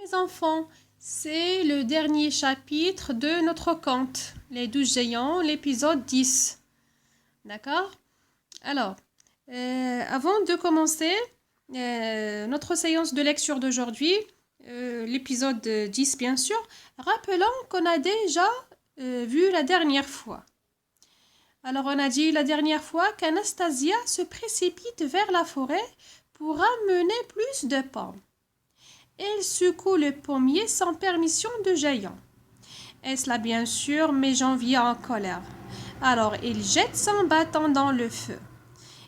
Mes enfants, c'est le dernier chapitre de notre conte, Les 12 géants, l'épisode 10. D'accord? Alors, avant de commencer notre séance de lecture d'aujourd'hui, l'épisode 10 bien sûr, rappelons qu'on a déjà vu la dernière fois. Alors, on a dit la dernière fois qu'Anastasia se précipite vers la forêt pour amener plus de pommes. Elle secoue le pommier sans permission de Géant. Est-ce là bien sûr, mais Janvier en colère. Alors il jette son bâton dans le feu.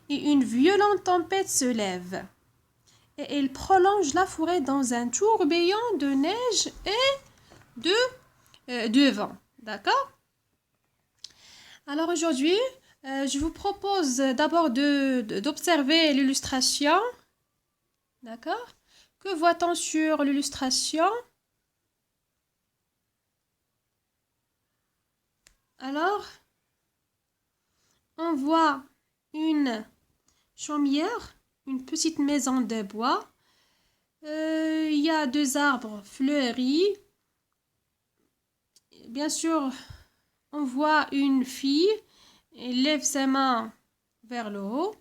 Et une violente tempête se lève. Et il prolonge la forêt dans un tourbillon de neige et de vent. D'accord? Alors aujourd'hui, je vous propose d'abord d'observer l'illustration. D'accord? Que voit-on sur l'illustration? Alors, on voit une chaumière, une petite maison de bois. Il y a deux arbres fleuris. Bien sûr, on voit une fille. Elle lève ses mains vers le haut.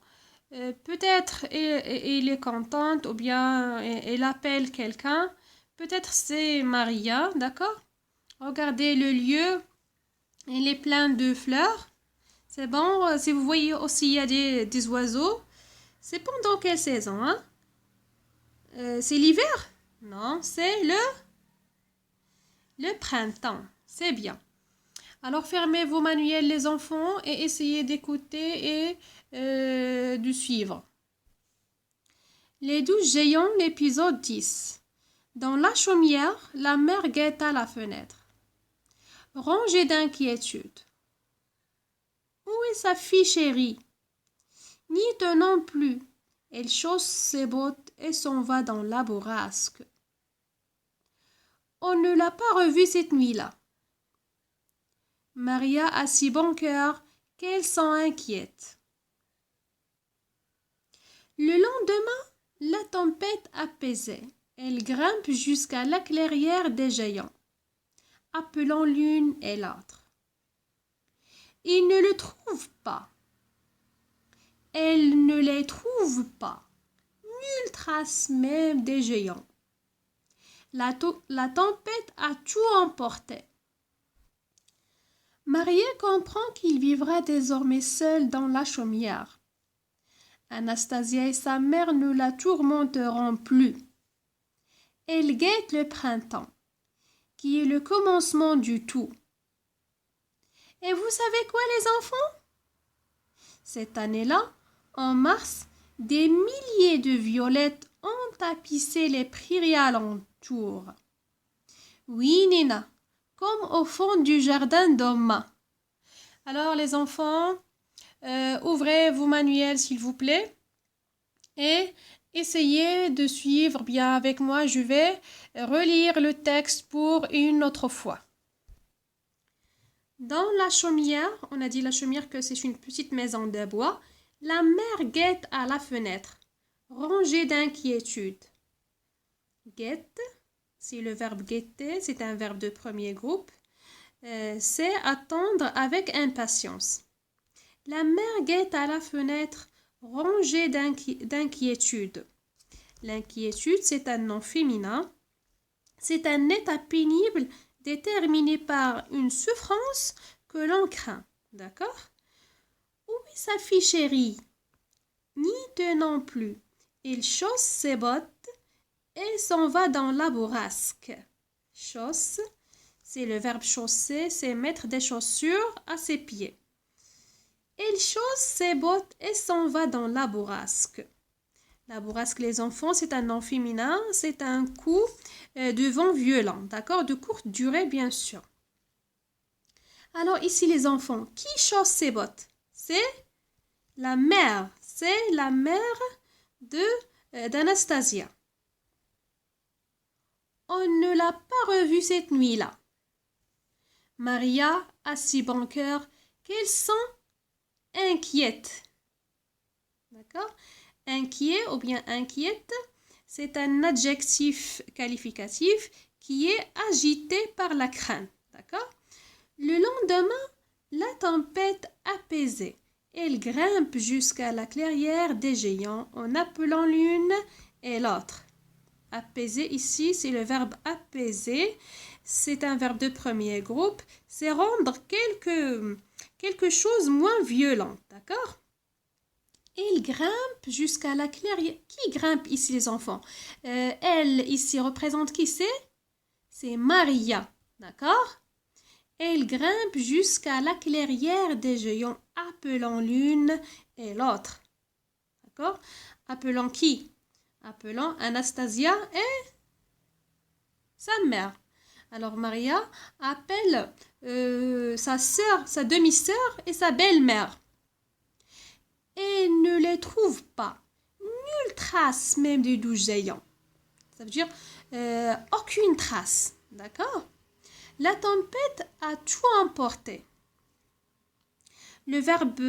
Peut-être elle est contente ou bien elle appelle quelqu'un. Peut-être c'est Maria, d'accord? Regardez le lieu, il est plein de fleurs. C'est bon, si vous voyez aussi il y a des oiseaux. C'est pendant quelle saison, hein? C'est l'hiver? Non, c'est le printemps. C'est bien. Alors fermez vos manuels les enfants et essayez d'écouter et de suivre. Les 12 géants, l'épisode 10. Dans la chaumière, la mère guetta la fenêtre. Rongée d'inquiétude. Où est sa fille chérie? N'y tenant plus, elle chausse ses bottes et s'en va dans la bourrasque. On ne l'a pas revue cette nuit-là. Maria a si bon cœur qu'elle s'en inquiète. Le lendemain, la tempête apaisait. Elle grimpe jusqu'à la clairière des géants, appelant l'une et l'autre. Ils ne le trouvent pas. Elle ne les trouve pas. Nulle trace même des géants. La tempête a tout emporté. Maria comprend qu'il vivra désormais seul dans la chaumière. Anastasia et sa mère ne la tourmenteront plus. Elle guette le printemps, qui est le commencement du tout. Et vous savez quoi, les enfants? Cette année-là, en mars, des milliers de violettes ont tapissé les prairies alentour. Oui, Nina, comme au fond du jardin d'Omma. Alors, les enfants, ouvrez vos manuels, s'il vous plaît, et essayez de suivre bien avec moi. Je vais relire le texte pour une autre fois. Dans la chaumière, on a dit la chaumière que c'est une petite maison de bois. La mère guette à la fenêtre, rongée d'inquiétude. Guette, c'est le verbe guetter, c'est un verbe de premier groupe. C'est attendre avec impatience. La mère guette à la fenêtre, rongée d'inquiétude. L'inquiétude, c'est un nom féminin. C'est un état pénible déterminé par une souffrance que l'on craint. D'accord? Où est sa fille chérie? N'y tenant plus, il chausse ses bottes et s'en va dans la bourrasque. Chausse, c'est le verbe chausser, c'est mettre des chaussures à ses pieds. Il chausse ses bottes et s'en va dans la bourrasque. La bourrasque, les enfants, c'est un nom féminin, c'est un coup de vent violent, d'accord, de courte durée, bien sûr. Alors ici, les enfants, qui chausse ses bottes? C'est la mère d'Anastasia. On ne l'a pas revue cette nuit-là. Maria a si bon cœur qu'elle s'en inquiète. D'accord? Inquiet ou bien inquiète, c'est un adjectif qualificatif qui est agité par la crainte. D'accord? Le lendemain, la tempête apaisée. Elle grimpe jusqu'à la clairière des géants en appelant l'une et l'autre. Apaiser ici, c'est le verbe apaiser. C'est un verbe de premier groupe. C'est rendre quelque chose moins violent. D'accord? Elle grimpe jusqu'à la clairière. Qui grimpe ici, les enfants? Elle, ici, représente qui c'est? C'est Maria. D'accord? Elle grimpe jusqu'à la clairière des géants, appelant l'une et l'autre. D'accord? Appelant qui? Appelant Anastasia et sa mère. Alors Maria appelle sa sœur, sa demi-sœur et sa belle-mère. Et ne les trouve pas. Nulle trace même des 12 géants. Ça veut dire aucune trace. D'accord? La tempête a tout emporté. Le verbe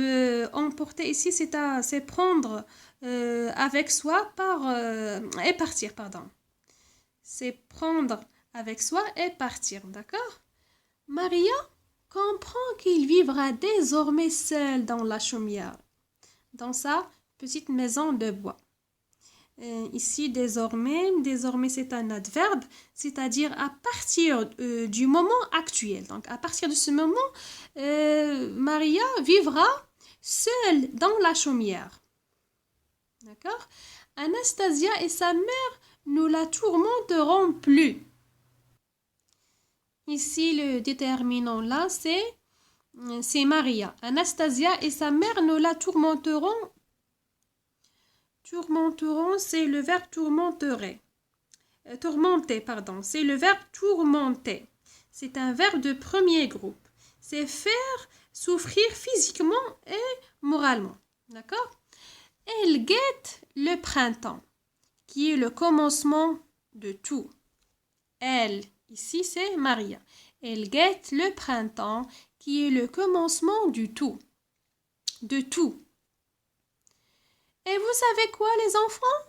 emporter ici, c'est prendre avec soi et partir, pardon. C'est prendre avec soi et partir, d'accord? Maria comprend qu'il vivra désormais seul dans la chaumière, dans sa petite maison de bois. Ici, désormais c'est un adverbe, c'est-à-dire à partir du moment actuel. Donc, à partir de ce moment, Maria vivra seule dans la chaumière. D'accord? Anastasia et sa mère ne la tourmenteront plus. Ici, le déterminant là, c'est Maria. Anastasia et sa mère ne la tourmenteront. Tourmenteront, c'est le verbe tourmenterer. Tourmenter, pardon. C'est le verbe tourmenter. C'est un verbe de premier groupe. C'est faire souffrir physiquement et moralement. D'accord? Elle guette le printemps, qui est le commencement de tout. Elle, ici, c'est Maria. Elle guette le printemps, qui est le commencement du tout. De tout. Et vous savez quoi, les enfants?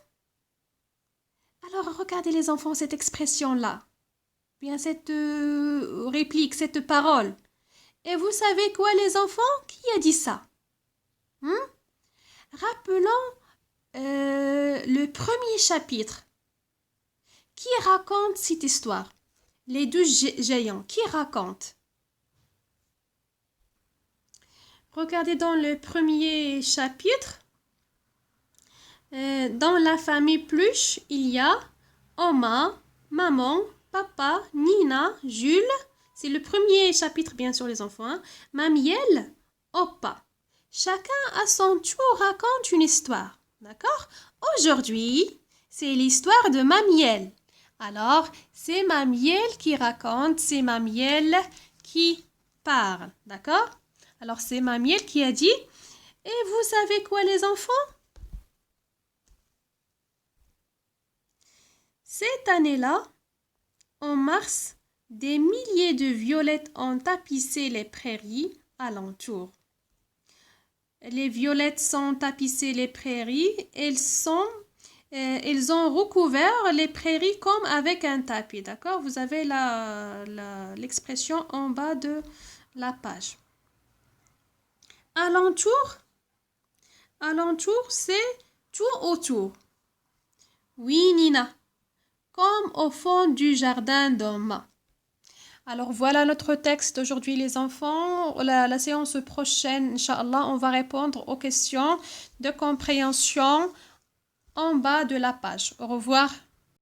Alors, regardez les enfants, cette expression-là. Bien, cette réplique, cette parole. Et vous savez quoi, les enfants? Qui a dit ça? Rappelons le premier chapitre. Qui raconte cette histoire? Les 12 géants. Qui raconte? Regardez dans le premier chapitre. Dans la famille Pluche, il y a Oma, maman, papa, Nina, Jules. C'est le premier chapitre, bien sûr, les enfants. Hein. Mamiel, Opa. Chacun à son tour raconte une histoire. D'accord? Aujourd'hui, c'est l'histoire de Mamiel. Alors, c'est Mamiel qui raconte, c'est Mamiel qui parle. D'accord? Alors, c'est Mamiel qui a dit « Et vous savez quoi, les enfants? Cette année-là, en mars, des milliers de violettes ont tapissé les prairies alentour. Les violettes sont tapissées les prairies, elles ont recouvert les prairies comme avec un tapis, d'accord? Vous avez l'expression en bas de la page. Alentour, c'est tout autour. Oui, Nina. Comme au fond du jardin d'Oma. Alors voilà notre texte aujourd'hui les enfants. La séance prochaine, Inch'Allah, on va répondre aux questions de compréhension en bas de la page. Au revoir.